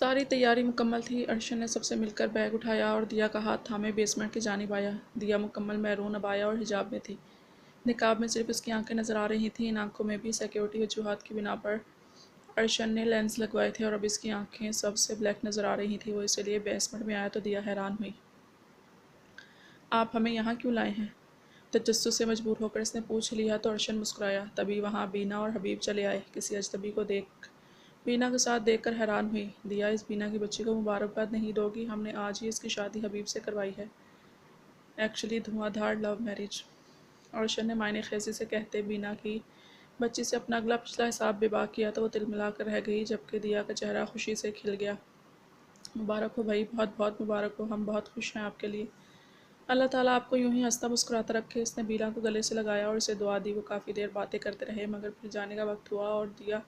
ساری تیاری مکمل تھی۔ ارشد نے سب سے مل کر بیگ اٹھایا اور دیا کا ہاتھ تھامے بیسمنٹ کی جانب آیا۔ دیا مکمل میرون عبایا اور حجاب میں تھی۔ نقاب میں صرف اس کی آنکھیں نظر آ رہی تھیں۔ ان آنکھوں میں بھی سیکیورٹی وجوہات کی بنا پر ارشد نے لینس لگوائے تھے اور اب اس کی آنکھیں سب سے بلیک نظر آ رہی تھیں۔ وہ اسی لیے بیسمنٹ میں آیا تو دیا حیران ہوئی۔ آپ ہمیں یہاں کیوں لائے ہیں؟ تجسس سے مجبور ہو کر اس نے پوچھ لیا تو ارشد مسکرایا۔ تبھی وہاں بینا اور حبیب چلے آئے۔ کسی اجنبی کو بینا کے ساتھ دیکھ کر حیران ہوئی۔ دیا اس بینا کی بچی کو مبارکباد نہیں دو گی؟ ہم نے آج ہی اس کی شادی حبیب سے کروائی ہے۔ ایکچولی دھواں دھار لو میرج، ارشد نے معنی خیزی سے کہتے بینا کی بچی سے اپنا اگلا پچھلا حساب بے باک کیا تو وہ تلملا کر رہ گئی، جبکہ دیا کا چہرہ خوشی سے کھل گیا۔ مبارک ہو بھائی، بہت بہت مبارک ہو، ہم بہت خوش ہیں آپ کے لیے۔ اللہ تعالیٰ آپ کو یوں ہی ہنستا مسکراتا رکھے۔ اس نے بینا کو گلے سے لگایا اور اسے دعا دی۔ وہ کافی دیر باتیں کرتے رہے مگر پھر جانے کا وقت ہوا اور دیا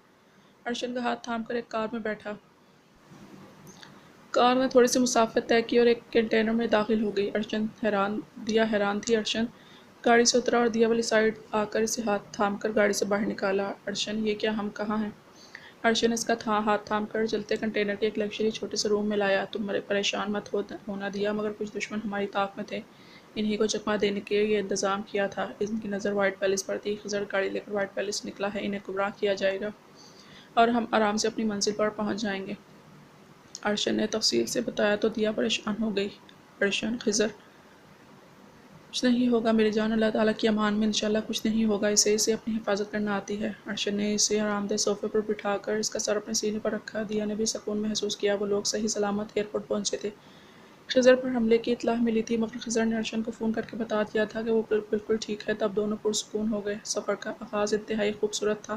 ارشد کا ہاتھ تھام کر ایک کار میں بیٹھا۔ کار نے تھوڑی سی مسافت طے کی اور ایک کنٹینر میں داخل ہو گئی۔ دیا حیران تھی۔ ارشد گاڑی سے اترا اور دیا والی سائڈ آ کر اسے ہاتھ تھام کر گاڑی سے باہر نکالا۔ ارشد یہ کیا، ہم کہاں ہیں؟ ارشد نے اس کا ہاتھ تھام کر چلتے کنٹینر کے ایک لگژری چھوٹے سے روم میں لایا۔ تم پریشان مت ہونا دیا، مگر کچھ دشمن ہماری طاق میں تھے، انہی کو چکما دینے کے یہ انتظام کیا تھا۔ ان کی نظر وائٹ پیلس پر تھی۔ خضر گاڑی لے کر وائٹ پیلس نکلا ہے، انہیں گمراہ کیا جائے گا اور ہم آرام سے اپنی منزل پر پہنچ جائیں گے۔ ارشد نے تفصیل سے بتایا تو دیا پریشان ہو گئی۔ ارشد، خضر، کچھ نہیں ہوگا میری جان، اللہ تعالیٰ کی امان میں انشاءاللہ کچھ نہیں ہوگا، اسے اپنی حفاظت کرنا آتی ہے۔ ارشد نے اسے آرام دہ صوفے پر بٹھا کر اس کا سر اپنے سینے پر رکھا۔ دیا نے بھی سکون محسوس کیا۔ وہ لوگ صحیح سلامت ایئرپورٹ پہنچے تھے۔ خضر پر حملے کی اطلاع ملی تھی مگر خضر نے ارشد کو فون کر کے بتا دیا تھا کہ وہ بالکل ٹھیک ہے۔ تب دونوں پرسکون ہو گئے۔ سفر کا آغاز انتہائی خوبصورت تھا۔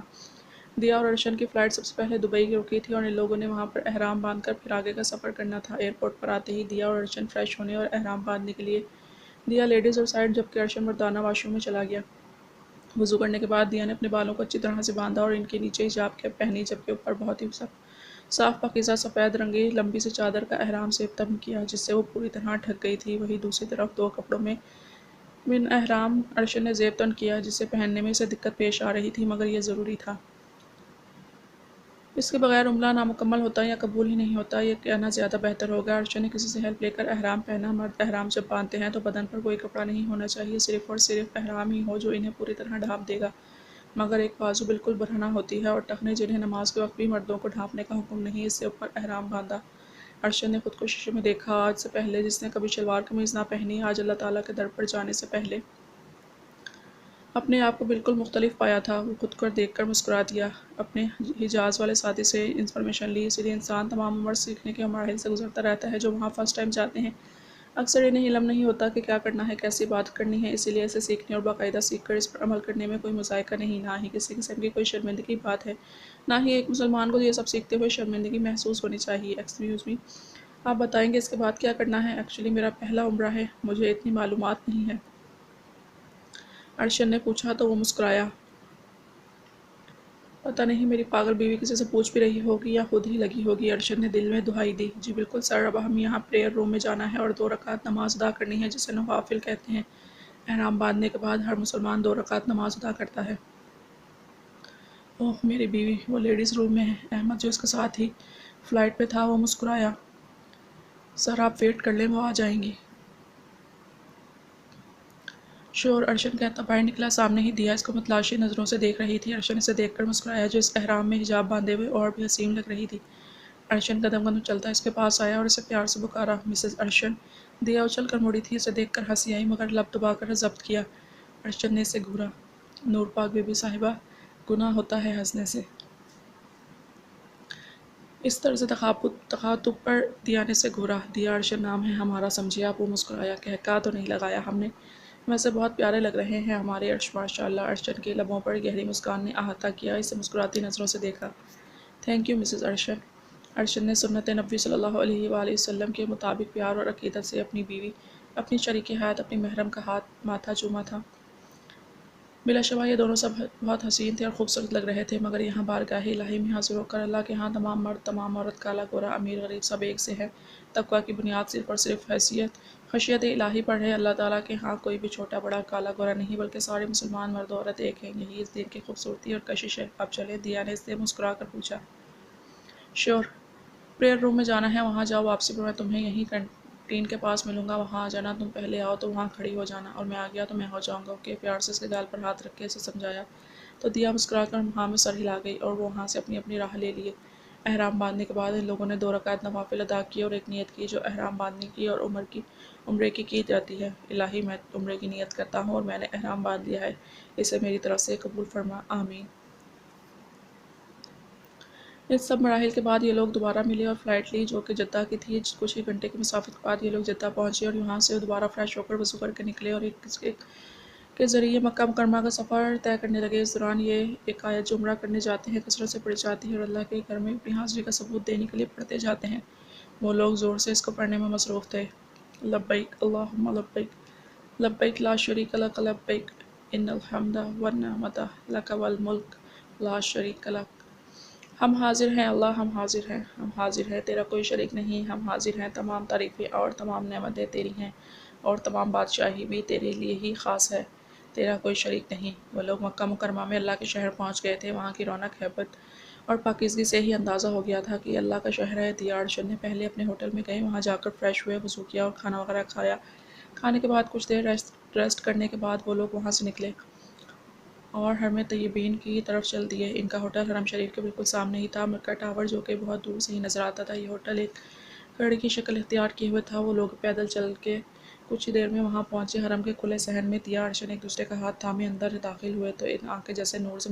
دیا اور ارشد کی فلائٹ سب سے پہلے دبئی کی رکی تھی اور ان لوگوں نے وہاں پر احرام باندھ کر پھر آگے کا سفر کرنا تھا۔ ایئرپورٹ پر آتے ہی دیا اور ارشد فریش ہونے اور احرام باندھنے کے لیے دیا لیڈیز اور سائڈ، جبکہ ارشد مردانہ واش روم میں چلا گیا۔ وضو کرنے کے بعد دیا نے اپنے بالوں کو اچھی طرح سے باندھا اور ان کے نیچے حجاب کیپ پہنی، جبکہ اوپر بہت ہی صاف پاکیزہ سفید رنگی لمبی سی چادر کا احرام سے تم کیا، جس سے وہ پوری طرح ڈھک گئی تھی۔ وہیں دوسری طرف دو کپڑوں میں من احرام ارشد نے زیب تن کیا، جسے پہننے میں اسے دقت پیش آ رہی تھی مگر یہ ضروری تھا۔ اس کے بغیر عمرہ نامکمل ہوتا یا قبول ہی نہیں ہوتا، یہ کہنا زیادہ بہتر ہوگا۔ ارشد نے کسی سے ہیلپ لے کر احرام پہنا۔ مرد احرام جب باندھتے ہیں تو بدن پر کوئی کپڑا نہیں ہونا چاہیے، صرف اور صرف احرام ہی ہو جو انہیں پوری طرح ڈھانپ دے گا، مگر ایک بازو بالکل برہنہ ہوتی ہے اور ٹخنے جنہیں نماز کے وقت بھی مردوں کو ڈھانپنے کا حکم نہیں، اس سے اوپر احرام باندھا۔ ارشد نے خود کو شیشے میں دیکھا۔ آج سے پہلے جس نے کبھی شلوار قمیض نہ پہنی، آج اللہ تعالیٰ کے در پر جانے سے پہلے اپنے آپ کو بالکل مختلف پایا تھا۔ وہ خود کو دیکھ کر مسکرا دیا۔ اپنے حجاز والے ساتھی سے انفارمیشن لی۔ اسی لیے انسان تمام عمر سیکھنے کے مراحل سے گزرتا رہتا ہے۔ جو وہاں فرسٹ ٹائم جاتے ہیں اکثر انہیں علم نہیں ہوتا کہ کیا کرنا ہے، کیسی بات کرنی ہے، اسی لیے اسے سیکھنے اور باقاعدہ سیکھ کر اس پر عمل کرنے میں کوئی مذائقہ نہیں، نہ ہی کسی قسم کی کوئی شرمندگی بات ہے، نہ ہی ایک مسلمان کو یہ سب سیکھتے ہوئے شرمندگی محسوس ہونی چاہیے۔ ایکسکیوز می، آپ بتائیں گے اس کے بعد کیا کرنا ہے؟ ایکچولی میرا پہلا عمرہ ہے، مجھے اتنی معلومات نہیں ہے، ارشد نے پوچھا تو وہ مسکرایا۔ پتہ نہیں میری پاگل بیوی کسی سے پوچھ بھی رہی ہوگی یا خود ہی لگی ہوگی۔ ارشد نے دل میں دہائی دی۔ جی بالکل سر، اب ہم یہاں پریئر روم میں جانا ہے اور 2 رکعت نماز ادا کرنی ہے، جسے نوافل کہتے ہیں۔ احرام باندھنے کے بعد ہر مسلمان 2 رکعت نماز ادا کرتا ہے۔ اوہ میری بیوی، وہ لیڈیز روم میں ہے۔ احمد جو اس کے ساتھ ہی فلائٹ پہ تھا وہ مسکرایا۔ سر آپ ویٹ کر لیں، وہ آ جائیں گی۔ شور، ارشد کہتا باہر نکلا۔ سامنے ہی دیا اس کو متلاشی نظروں سے دیکھ رہی تھی۔ ارشد اسے دیکھ کر مسکرایا، جو اس احرام میں حجاب باندھے ہوئے اور بھی حسین لگ رہی تھی۔ ارشد قدم قدم چلتا اس کے پاس آیا اور اسے پیار سے پکارا، مسز ارشد۔ دیا اچھل کر مڑی تھی، اسے دیکھ کر ہنسی آئی مگر لب دبا کر ضبط کیا۔ ارشد نے اسے گھورا۔ نور پاک بی بی صاحبہ، گناہ ہوتا ہے ہنسنے سے۔ اس طرز تخاطب پر دیا نے اسے گھورا۔ دیا، ارشد نام ہے ہمارا، سمجھے آپ؟ وہ مسکرایا۔ کہا تو نہیں لگایا ہم نے، ویسے بہت پیارے لگ رہے ہیں ہمارے عرش ماشاءاللہ۔ ارشد کے لبوں پر گہری مسکان نے احاطہ کیا، اسے مسکراتی نظروں سے دیکھا۔ Thank you Mrs Arshad. Arshad نے سنت نبوی صلی اللہ علیہ وآلہ وسلم کے مطابق پیار اور عقیدت سے اپنی بیوی، اپنی شریک حیات، اپنی محرم کا ماتھا چوما تھا۔ بلا شبہ یہ دونوں سب بہت حسین تھے اور خوبصورت لگ رہے تھے، مگر یہاں بارگاہ الہی میں حاضر ہو کر اللہ کے ہاں تمام مرد، تمام عورت، کالا گورا، امیر غریب، سب ایک سے ہیں۔ تقویٰ کی بنیاد صرف اور صرف خشیت الہی پر ہے۔ اللہ تعالیٰ کے ہاں کوئی بھی چھوٹا بڑا، کالا گورا نہیں، بلکہ سارے مسلمان مرد و عورت ایک ہیں۔ یہی اس دین کی خوبصورتی اور کشش ہے۔ اب چلیں، دیا نے اس سے مسکرا کر پوچھا۔ شور، پریئر روم میں جانا ہے، وہاں جاؤ، واپسی پر میں تمہیں یہیں کینٹین کے پاس ملوں گا، وہاں آ جانا، تم پہلے آؤ تو وہاں کھڑی ہو جانا، اور میں آ گیا تو میں ہو جاؤں گا، اوکے؟ پیار سے اس کے گال پر ہاتھ رکھ کے اسے سمجھایا تو دیا مسکرا کر ہاں میں سر ہلا گئی، اور وہ وہاں سے اپنی اپنی راہ لے لیے۔ احرام باندھنے کے بعد ان لوگوں نے 2 رکعت نوافل ادا کیے اور ایک نیت کی جو احرام باندھنے کی اور عمرے کی جاتی ہے۔ الہی، میں عمرے کی نیت کرتا ہوں اور میں نے احرام باندھ لیا ہے، اسے میری طرف سے قبول فرما، آمین۔ اس سب مراحل کے بعد یہ لوگ دوبارہ ملے اور فلائٹ لی جو کہ جدہ کی تھی۔ کچھ ہی گھنٹے کی مسافت کے بعد یہ لوگ جدہ پہنچے اور یہاں سے دوبارہ فریش ہو کر وضو کر کے نکلے اور ایک کے ذریعے مکہ مکرمہ کا سفر طے کرنے لگے۔ اس دوران یہ ایک آیت جو عمرہ کرنے جاتے ہیں کثرت سے پڑھی جاتی ہے اور اللہ کے گھر میں اپنی حاضری کا ثبوت دینے کے لیے پڑھتے جاتے ہیں۔ وہ لوگ زور سے اس کو پڑھنے میں مصروف تھے۔ لبیک اللہم لبیک، لبیک لا شریک لک لبیک، ان الحمد والنعمت لک والملک لا شریک لک۔ ہم حاضر ہیں اللہ، ہم حاضر ہیں، ہم حاضر ہیں، تیرا کوئی شریک نہیں، ہم حاضر ہیں، تمام تعریفیں اور تمام نعمتیں تیری ہیں اور تمام بادشاہی بھی تیرے لیے ہی خاص ہے، تیرا کوئی شریک نہیں۔ وہ لوگ مکہ مکرمہ میں اللہ کے شہر پہنچ گئے تھے۔ وہاں کی رونق، ہیبت اور پاکیزگی سے ہی اندازہ ہو گیا تھا کہ یہ اللہ کا شہر ہے۔ دیا ارشد نے پہلے اپنے ہوٹل میں گئے، وہاں جا کر فریش ہوئے، وضو کیا اور کھانا وغیرہ کھایا۔ کھانے کے بعد کچھ دیر ریسٹ کرنے کے بعد وہ لوگ وہاں سے نکلے اور حرم طیبین کی طرف چل دیے۔ ان کا ہوٹل حرم شریف کے بالکل سامنے ہی تھا، مکہ ٹاور جو کہ بہت دور سے ہی نظر آتا تھا۔ یہ ہوٹل ایک گھڑی کی شکل اختیار کیے ہوئے تھا۔ وہ لوگ پیدل چل کے کچھ ہی دیر میں وہاں پہنچے۔ حرم کے کھلے صحن میں دیا ارشد ایک دوسرے کا ہاتھ تھامے اندر داخل ہوئے تو ان آنکھیں جیسے نور سے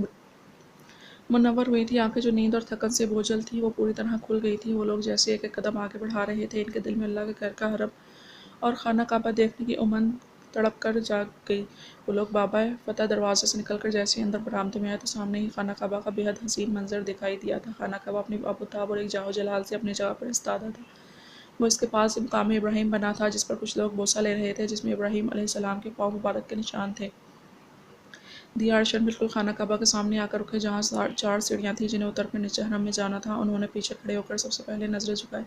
منور ہوئی تھی۔ آنکھیں جو نیند اور تھکن سے بوجھل تھی وہ پوری طرح کھل گئی تھی۔ وہ لوگ جیسے ایک ایک قدم آگے بڑھا رہے تھے، ان کے دل میں اللہ کے گھر کا حرم اور خانہ کعبہ دیکھنے کی امنگ تڑپ کر جاگ گئی۔ وہ لوگ بابا فتح دروازے سے نکل کر جیسے ہی اندر برآمدے میں آئے تو سامنے ہی خانہ کعبہ کا بے حد حسین منظر دکھائی دیا تھا۔ خانہ کعبہ اپنی آب و تاب اور ایک جاہ و جلال سے اپنی جگہ پر ایستادہ تھا۔ وہ اس کے پاس مقام ابراہیم بنا تھا جس پر کچھ لوگ بوسہ لے رہے تھے، جس میں ابراہیم علیہ السلام کے پاؤں مبارک کے نشان تھے۔ دیا ارشد بالکل خانہ کعبہ کے سامنے آ کر رکے جہاں 4 سیڑھیاں تھیں جنہیں اتر کر نیچے حرم میں جانا تھا۔ انہوں نے پیچھے کھڑے ہو کر سب سے پہلے نظریں جھکائے،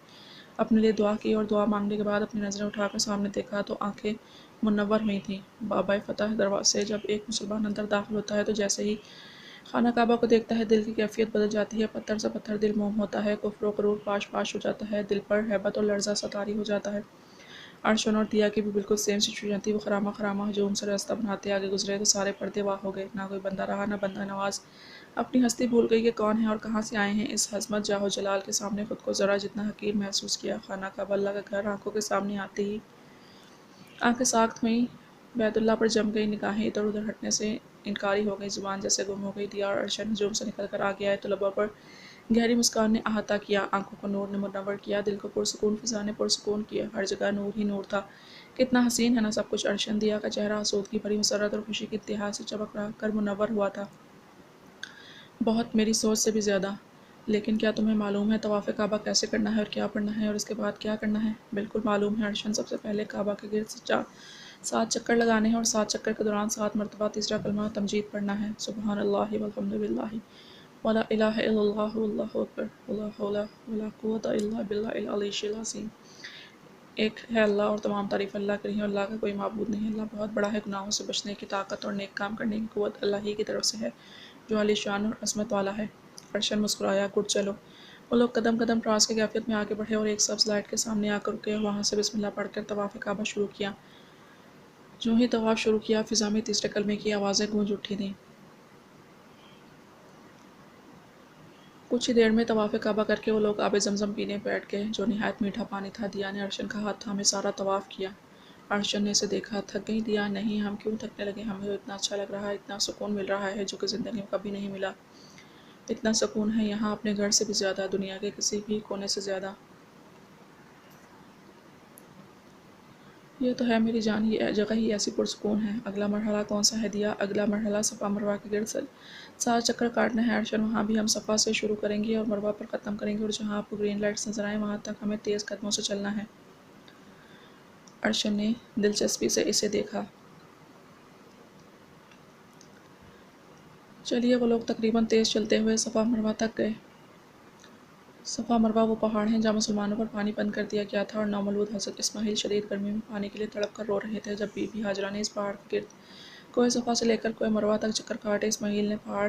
اپنے لیے دعا کی اور دعا مانگنے کے بعد اپنی نظریں اٹھا کر سامنے دیکھا تو آنکھیں منور ہوئی تھیں۔ بابا فتح دروازے سے جب ایک مسلمان اندر داخل ہوتا ہے تو جیسے ہی خانہ کعبہ کو دیکھتا ہے دل کی کیفیت بدل جاتی ہے، پتھر سے پتھر دل موم ہوتا ہے، کفر و غرور پاش پاش ہو جاتا ہے، دل پر ہیبت اور لرزہ سا طاری ہو جاتا ہے۔ ارشن اور دیا کی بھی بالکل سیم سچویشن تھی۔ وہ خرامہ خرامہ ہجوم سے راستہ بناتے آگے گزرے تو سارے پردے واہ ہو گئے، نہ کوئی بندہ رہا نہ بندہ نواز۔ اپنی ہستی بھول گئی کہ کون ہیں اور کہاں سے آئے ہیں۔ اس عظمت جاہ و جلال کے سامنے خود کو ذرا جتنا حقیر محسوس کیا۔ خانہ کعبہ اللہ کا گھر آنکھوں کے سامنے آتے ہی آنکھیں ساخت ہوئیں، بیت اللہ پر جم گئی، نگاہیں ادھر ادھر ہٹنے سے انکاری ہو گئی، زبان جیسے گم ہو گئی۔ دیا اور ارشد ہجوم سے نکل کر آگے آئے تو لبوں پر گہری مسکان نے احاطہ کیا، آنکھوں کو نور نے منور کیا، دل کو پرسکون فضا نے پرسکون کیا، ہر جگہ نور ہی نور تھا۔ کتنا حسین ہے نا سب کچھ۔ ارشد دیا کا چہرہ آسودگی بھری مسرت اور خوشی کی انتہا سے چمک رہا کر منور ہوا تھا، بہت، میری سوچ سے بھی زیادہ۔ لیکن کیا تمہیں معلوم ہے طواف کعبہ کیسے کرنا ہے اور کیا پڑھنا ہے اور اس کے بعد کیا کرنا ہے؟ بالکل معلوم ہے ارشد۔ سب سے پہلے کعبہ کے گرد 7 چکر لگانے ہیں اور 7 چکر کے دوران 7 مرتبہ تیسرا کلمہ تمجید پڑھنا ہے، سبحان اللہ والحمد للہ ولا الہ الا اللہ واللہ اکبر ولا حول ولا قوۃ الا باللہ العلی العظیم۔ ایک ہے اللہ اور تمام تعریف اللہ کی ہیں اور اللہ کا کوئی معبود نہیں۔ اللہ بہت بڑا ہے، گناہوں سے بچنے کی طاقت اور نیک کام کرنے کی قوت اللہ ہی کی طرف سے ہے جو عالی شان اور عظمت والا ہے۔ ارشد مسکرایا، گڈ چلو۔ وہ لوگ قدم قدم ٹراس کی کیفیت میں آگے بڑھے اور ایک سبز لائٹ کے سامنے آ کر رکے اور وہاں سے بسم اللہ پڑھ کر طواف کعبہ شروع کیا۔ جو ہی طواف شروع کیا فضا میں تیسرے کلمے کی آوازیں گونج اٹھی تھیں۔ کچھ ہی دیر میں طواف کعبہ کر کے وہ لوگ آب زمزم پینے بیٹھ گئے جو نہایت میٹھا پانی تھا۔ دیا نے ارشد کا ہاتھ تھامے سارا طواف کیا۔ ارشد نے اسے دیکھا، تھک گئی؟ دیا نہیں، ہم کیوں تھکنے لگے، ہمیں تو اتنا اچھا لگ رہا ہے، اتنا سکون مل رہا ہے جو کہ زندگی میں کبھی نہیں ملا۔ اتنا سکون ہے یہاں اپنے گھر سے بھی زیادہ، دنیا کے کسی بھی کونے سے زیادہ۔ یہ تو ہے میری جان، یہ جگہ ہی ایسی پرسکون ہے۔ اگلا مرحلہ کون سا ہے؟ دیا اگلا مرحلہ صفا مروہ کے گرد 7 چکر کاٹنے ہیں ارشد۔ وہاں بھی ہم صفا سے شروع کریں گے اور مروہ پر ختم کریں گے اور جہاں آپ کو گرین لائٹس نظر آئیں وہاں تک ہمیں تیز قدموں سے چلنا ہے۔ ارشد نے دلچسپی سے اسے دیکھا۔ چلیے وہ لوگ تقریباً تیز چلتے ہوئے صفا مروہ تک گئے۔ صفا مروہ وہ پہاڑ ہیں جہاں مسلمانوں پر پانی بند کر دیا گیا تھا اور نومولود حضرت اسماعیل شدید گرمی میں پانی کے لیے تڑپ کر رو رہے تھے۔ جب بی بی ہاجرہ نے اس پہاڑ کے گرد کوہ صفا سے لے کر کوہ مروہ تک چکر کاٹے، اسماعیل نے پہاڑ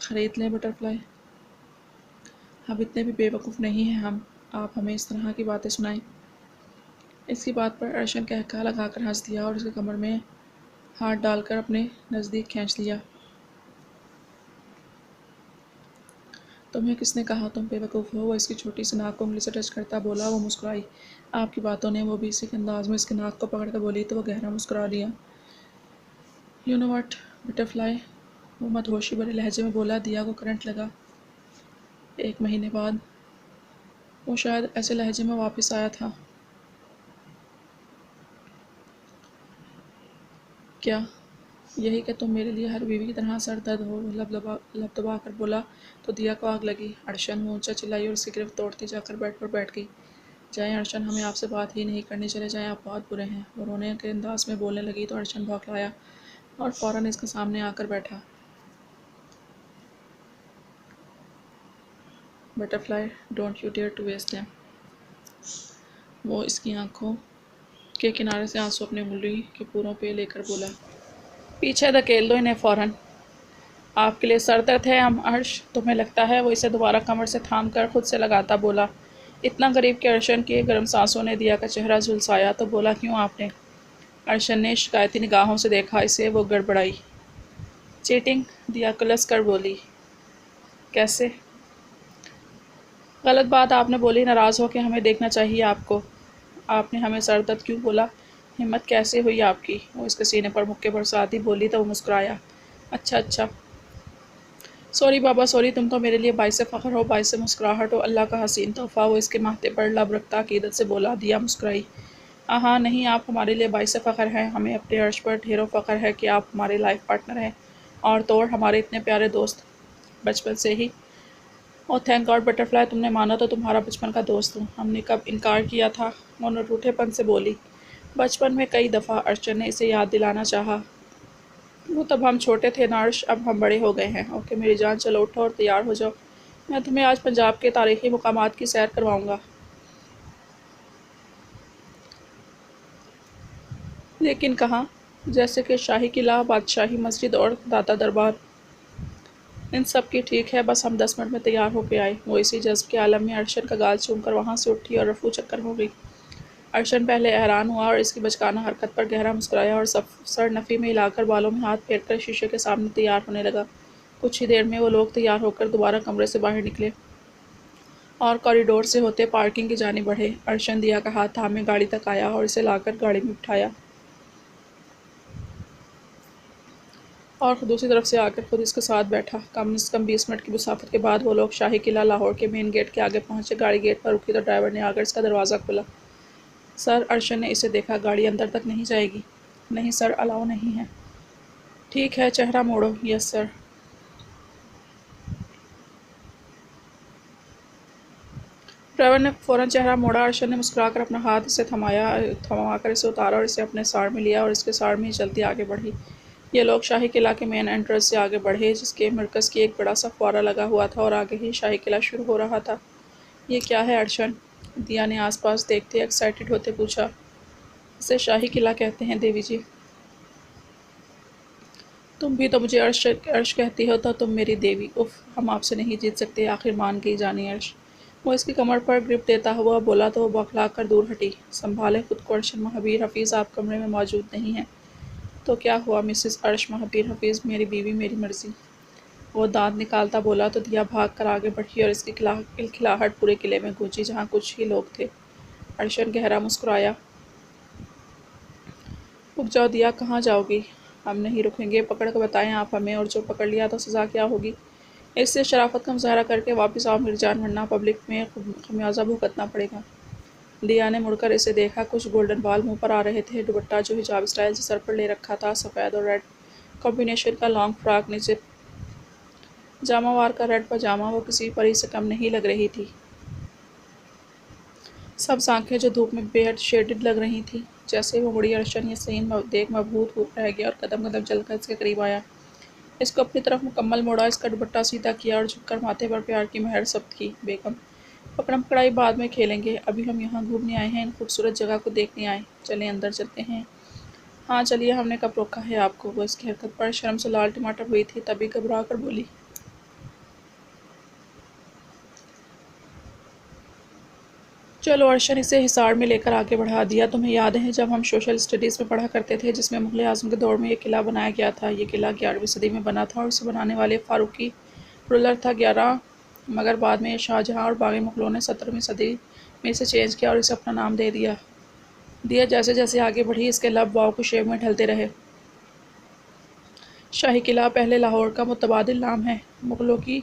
خرید لیں بٹر فلائی؟ اب اتنے بھی بے وقوف نہیں ہیں ہم، آپ ہمیں اس طرح کی باتیں سنائیں۔ اس کی بات پر ارشن کہکہا لگا کر ہنس دیا اور اس کے کمر میں ہاتھ ڈال کر اپنے نزدیک کھینچ لیا۔ تمہیں کس نے کہا تم بے وقوف ہو؟ وہ اس کی چھوٹی سی ناک کو انگلی سے ٹچ کرتا بولا۔ وہ مسکرائی آپ کی باتوں نے۔ وہ بھی اسی کے انداز میں اس کی ناک کو پکڑ کر بولی تو وہ گہرا مسکرا دیا۔ You know what butterfly, وہ مدہوشی بھرے لہجے میں بولا، دیا کو کرنٹ لگا۔ 1 مہینے بعد وہ شاید ایسے لہجے میں واپس آیا تھا۔ کیا یہی کہ تم میرے لیے ہر بیوی کی طرح سر درد ہو؟ وہ لب دبا کر بولا تو دیا کو آگ لگی۔ ارشن، وہ اونچا چلائی اور اس کی گرفت توڑتی جا کر بیڈ پر بیٹھ گئی۔ جائیں ارشن، ہمیں آپ سے بات ہی نہیں کرنی، چلے جائیں، آپ بہت برے ہیں۔ وہ رونے کے انداز میں بولنے لگی تو ارشن بھوکلایا اور فوراً اس کے سامنے آ کر بیٹھا۔ Butterfly, don't you dare to waste them. وہ اس کی آنکھوں کے کنارے سے آنسو اپنی انگلی کے پوروں پہ لے کر بولا۔ پیچھے دھکیل دو انہیں فوراً۔ آپ کے لیے سر درد ہے ارش؟ تمہیں لگتا ہے؟ وہ اسے دوبارہ کمر سے تھام کر خود سے لگاتا بولا، اتنا قریب کہ ارشن کی گرم سانسوں نے دیا کا چہرہ جھلسایا۔ تو بولا، کیوں آپ نے؟ ارشن نے شکایتی نگاہوں سے دیکھا اسے۔ وہ گڑبڑائی۔ چیٹنگ، دیا کلس کر بولی۔ کیسے؟ غلط بات آپ نے بولی، ناراض ہو کے ہمیں دیکھنا چاہیے آپ کو۔ آپ نے ہمیں سر درد کیوں بولا؟ ہمت کیسے ہوئی آپ کی؟ وہ اس کے سینے پر مکے برساتی بولی تو وہ مسکرایا۔ اچھا سوری بابا سوری، تم تو میرے لیے باعث فخر ہو، باعث مسکراہٹ ہو، اللہ کا حسین تحفہ۔ وہ اس کے ماتھے پر لب رکھتا عقیدت سے بولا۔ دیا مسکرائی۔ ہاں نہیں، آپ ہمارے لیے باعث فخر ہیں، ہمیں اپنے عرش پر ڈھیروں فخر ہے کہ آپ ہمارے لائف پارٹنر ہیں اور توڑ ہمارے اتنے پیارے دوست بچپن سے ہی۔ Oh thank God butter fly, تم نے مانا تو تمہارا بچپن کا دوست ہوں، ہم نے کب انکار کیا تھا؟ وہ روٹھے پن سے بولی۔ بچپن میں کئی دفعہ، ارشن نے اسے یاد دلانا چاہا۔ وہ تب ہم چھوٹے تھے نا ارش، اب ہم بڑے ہو گئے ہیں۔ اوکے میری جان، چلو اٹھو اور تیار ہو جاؤ، میں تمہیں آج پنجاب کے تاریخی مقامات کی سیر کرواؤں گا۔ لیکن کہاں؟ جیسے کہ شاہی قلعہ، بادشاہی مسجد اور داتا دربار۔ ان سب کی ٹھیک ہے، بس ہم 10 منٹ میں تیار ہو کے آئے۔ وہ اسی جذب کے عالم میں ارشن کا گال چوم کر وہاں سے اٹھی اور رفو چکر ہو گئی۔ ارشن پہلے حیران ہوا اور اس کی بچکانہ حرکت پر گہرا مسکرایا اور سر نفی میں ہلا کر بالوں میں ہاتھ پھیر کر شیشے کے سامنے تیار ہونے لگا۔ کچھ ہی دیر میں وہ لوگ تیار ہو کر دوبارہ کمرے سے باہر نکلے اور کوریڈور سے ہوتے پارکنگ کی جانب بڑھے۔ ارشن دیا کا ہاتھ تھامے گاڑی تک آیا اور اسے لا کر گاڑی میں بٹھایا اور دوسری طرف سے آ کر خود اس کے ساتھ بیٹھا۔ کم از کم 20 منٹ کی مسافت کے بعد وہ لوگ شاہی قلعہ لاہور کے مین گیٹ کے آگے پہنچے۔ گاڑی گیٹ پر رکی تو ڈرائیور نے آ کر اس کا دروازہ کھولا۔ سر، ارشن نے اسے دیکھا، گاڑی اندر تک نہیں جائے گی؟ نہیں سر، الاؤ نہیں ہے۔ ٹھیک ہے، چہرہ موڑو۔ یس سر۔ ڈرائیور نے فوراً چہرہ موڑا۔ ارشن نے مسکرا کر اپنا ہاتھ اسے تھما کر اسے اتارا اور اسے اپنے ساڑھ میں لیا اور اس کے ساڑھ میں ہی چلتی آگے بڑھی۔ یہ لوگ شاہی قلعہ کے مین انٹرنس سے آگے بڑھے جس کے مرکز کی ایک بڑا سا فوارہ لگا ہوا تھا اور آگے ہی شاہی قلعہ شروع ہو رہا تھا۔ یہ کیا ہے ارشن؟ دیا نے آس پاس دیکھتے ایکسائٹڈ ہوتے پوچھا۔ اسے شاہی قلعہ کہتے ہیں دیوی جی۔ تم بھی تو مجھے ارش کہتی ہو تو تم میری دیوی۔ اف، ہم آپ سے نہیں جیت سکتے، آخر مان گئی جانی ارش۔ وہ اس کی کمر پر گرپ دیتا ہوا بولا تو وہ بوکھلا کر دور ہٹی۔ سنبھالے خود کو ارشن مہابیر حفیظ، آپ کمرے میں موجود نہیں ہیں۔ تو کیا ہوا مسز ارش مہابیر حفیظ، میری بیوی میری مرضی۔ وہ دانت نکالتا بولا تو دیا بھاگ کر آگے بڑھی اور اس کی کھلکھلاہٹ پورے قلعے میں گونجی جہاں کچھ ہی لوگ تھے۔ ارشن گہرا مسکرایا۔ رک جاؤ دیا، کہاں جاؤ گی؟ ہم نہیں رکیں گے، پکڑ کے بتائیں آپ ہمیں، اور جو پکڑ لیا تو سزا کیا ہوگی؟ اس سے شرافت کا مظاہرہ کر کے واپس آؤ میری جان، ورنہ پبلک میں خمیازہ بھگتنا پڑے گا۔ دیا نے مڑ کر اسے دیکھا۔ کچھ گولڈن بال منہ پر آ رہے تھے۔ دوپٹہ جو حجاب اسٹائل سے سر پر لے رکھا تھا، سفید اور ریڈ کمبینیشن کا لانگ فراک، نیچے جامہ وار کا ریڈ پاجامہ۔ وہ کسی پری سے کم نہیں لگ رہی تھی۔ سبز آنکھیں جو دھوپ میں بے حد شیڈڈ لگ رہی تھیں۔ جیسے وہ مڑی، ارشن یہ سین دیکھ مبہوت رہ گیا اور قدم قدم چل کر اس کے قریب آیا۔ اس کو اپنی طرف مکمل موڑا، اس کا دوپٹہ سیدھا کیا اور جھک کر ماتھے پر پیار کی مہر ثبت کی۔ بیگم، پکڑم پکڑائی بعد میں کھیلیں گے، ابھی ہم یہاں گھومنے آئے ہیں، ان خوبصورت جگہ کو دیکھنے آئے، چلیں اندر چلتے ہیں۔ ہاں چلیے، ہم نے کب روکا ہے آپ کو؟ وہ اس کی حرکت پر شرم سے لال ٹماٹر ہوئی تھی، تبھی گھبرا کر بولی۔ چلو ارشن، اسے حصار میں لے کر آگے بڑھا دیا۔ تمہیں یاد ہے جب ہم سوشل اسٹڈیز میں پڑھا کرتے تھے جس میں مغل اعظم کے دور میں یہ قلعہ بنایا گیا تھا؟ یہ قلعہ 11ویں صدی میں بنا تھا اور اسے بنانے والے فاروقی رولر تھا 11، مگر بعد میں یہ شاہ جہاں اور باقی مغلوں نے 17ویں صدی میں اسے چینج کیا اور اسے اپنا نام دے دیا۔ جیسے جیسے آگے بڑھی اس کے لب واؤ کو شیب میں ڈھلتے رہے۔ شاہی قلعہ پہلے لاہور کا متبادل نام ہے۔ مغلوں کی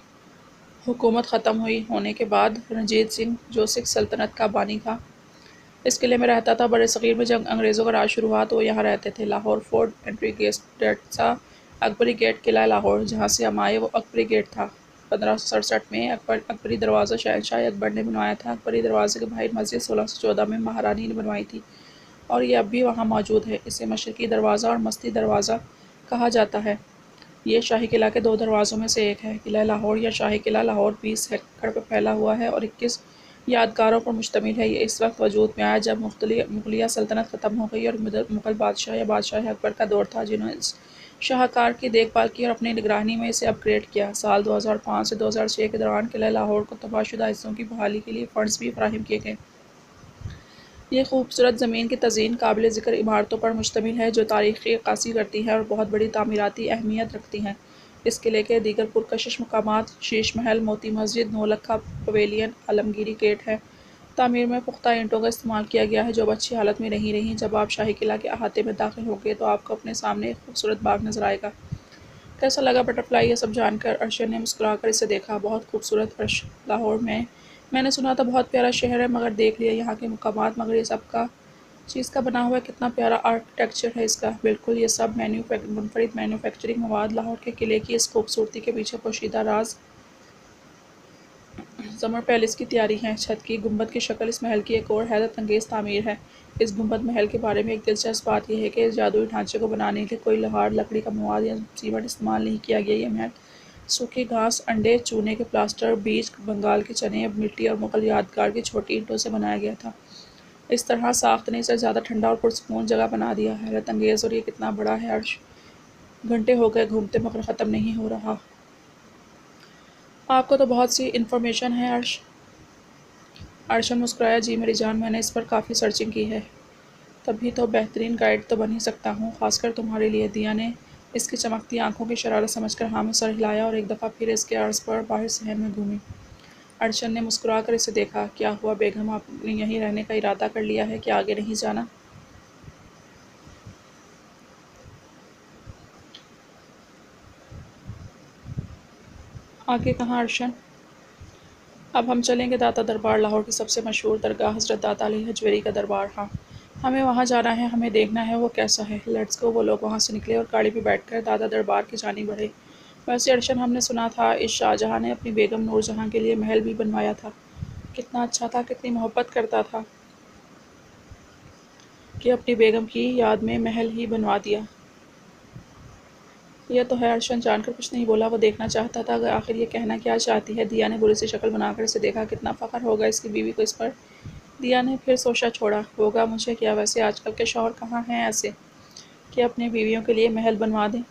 حکومت ختم ہونے کے بعد رنجیت سنگھ جو سکھ سلطنت کا بانی تھا اس قلعے میں رہتا تھا۔ برِ صغیر میں جب انگریزوں کا راج شروع ہوا تو وہ یہاں رہتے تھے۔ لاہور فورٹ انٹری گیٹ تھا۔ اکبری گیٹ قلعہ لاہور جہاں سے ہم آئے وہ اکبری گیٹ تھا۔ 1567 میں اکبری دروازہ شہنشاہ اکبر نے بنوایا تھا۔ اکبری دروازے کے باہر مسجد 1614 میں مہارانی نے بنوائی تھی اور یہ اب بھی وہاں موجود ہے۔ اسے مشرقی دروازہ اور مستی دروازہ کہا جاتا ہے۔ یہ شاہی قلعہ کے 2 دروازوں میں سے ایک ہے۔ قلعہ لاہور یا شاہی قلعہ لاہور 20 ایکڑ پر پھیلا ہوا ہے اور 21 یادگاروں پر مشتمل ہے۔ یہ اس وقت وجود میں آیا جب مغلیہ سلطنت ختم ہو گئی اور مغل بادشاہ یا بادشاہ اکبر کا دور تھا جنہوں نے اس شاہکار کی دیکھ بھال کی اور اپنی نگرانی میں اسے اپ گریڈ کیا۔ سال 2005 سے 2006 کے دوران قلعہ لاہور کو تباہ شدہ حصوں کی بحالی کے لیے فنڈز بھی فراہم کیے گئے۔ یہ خوبصورت زمین کی تزئین قابل ذکر عمارتوں پر مشتمل ہے جو تاریخی عکاسی کرتی ہیں اور بہت بڑی تعمیراتی اہمیت رکھتی ہیں۔ اس قلعے کے دیگر پرکشش مقامات شیش محل، موتی مسجد، نولکھا پویلین، عالمگیری گیٹ ہیں۔ تعمیر میں پختہ اینٹوں کا استعمال کیا گیا ہے جو اب اچھی حالت میں نہیں رہیں۔ جب آپ شاہی قلعہ کے احاطے میں داخل ہوں گے تو آپ کو اپنے سامنے ایک خوبصورت باغ نظر آئے گا۔ کیسا لگا بٹرفلائی یہ سب جان کر؟ ارشن نے مسکرا کر اسے دیکھا۔ بہت خوبصورت ارش، لاہور میں نے سنا تھا بہت پیارا شہر ہے، مگر دیکھ لیا یہاں کے مقامات، مگر یہ سب کا چیز کا بنا ہوا ہے، کتنا پیارا آرکیٹیکچر ہے اس کا۔ بالکل، یہ سب منفرد مینوفیکچرنگ مواد۔ لاہور کے قلعے کی اس خوبصورتی کے پیچھے پوشیدہ راز سمر پیلس کی تیاری ہیں۔ چھت کی گنبد کی شکل اس محل کی ایک اور حیرت انگیز تعمیر ہے۔ اس گنبد محل کے بارے میں ایک دلچسپ بات یہ ہے کہ اس جادوئی ڈھانچے کو بنانے کے لیے کوئی لوہار، لکڑی کا مواد یا سیمنٹ استعمال نہیں کیا گیا۔ یہ محل سوکھی گھاس، انڈے، چونے کے پلاسٹر، بیج، بنگال کے چنے، مٹی اور مغل یادگار کی چھوٹی اینٹوں سے بنایا گیا تھا۔ اس طرح ساخت نے اسے زیادہ ٹھنڈا اور پرسکون جگہ بنا دیا۔ حیرت انگیز، اور یہ کتنا بڑا ہے ارش! گھنٹے ہو گئے گھومتے مگر ختم نہیں ہو رہا۔ آپ کو تو بہت سی انفارمیشن ہے ارشن مسکرایا۔ جی میری جان، میں نے اس پر کافی سرچنگ کی ہے، تبھی تو بہترین گائیڈ تو بن ہی سکتا ہوں، خاص کر تمہارے لیے۔ دیا نے اس کی چمکتی آنکھوں کی شرارت سمجھ کر ہاں میں سر ہلایا اور ایک دفعہ پھر اس کے عرض پر باہر صحن میں گھومی۔ ارشن نے مسکرا کر اسے دیکھا۔ کیا ہوا بیگم، آپ نے یہیں رہنے کا ارادہ کر لیا ہے کہ آگے نہیں جانا؟ آگے کہاں ارشن؟ اب ہم چلیں گے داتا دربار، لاہور کی سب سے مشہور درگاہ حضرت داتا علی حجویری کا دربار۔ ہاں، ہمیں وہاں جانا ہے، ہمیں دیکھنا ہے وہ کیسا ہے۔ Let's go. وہ لوگ وہاں سے نکلے اور گاڑی پہ بیٹھ کر داتا دربار کی جانب بڑھے۔ ویسے ارشن، ہم نے سنا تھا اس شاہ جہاں نے اپنی بیگم نور جہاں کے لیے محل بھی بنوایا تھا۔ کتنا اچھا تھا، کتنی محبت کرتا تھا کہ اپنی بیگم کی یاد میں محل ہی بنوا دیا۔ یہ تو ہے۔ ارشن جان کر کچھ نہیں بولا، وہ دیکھنا چاہتا تھا کہ آخر یہ کہنا کیا چاہتی ہے۔ دیا نے بری سی شکل بنا کر اسے دیکھا۔ کتنا فخر ہوگا اس کی بیوی کو اس پر۔ دیا نے پھر سوچا چھوڑا۔ ہوگا مجھے کیا، ویسے آج کل کے شوہر کہاں ہیں ایسے کہ اپنی بیویوں کے لیے محل بنوا دیں۔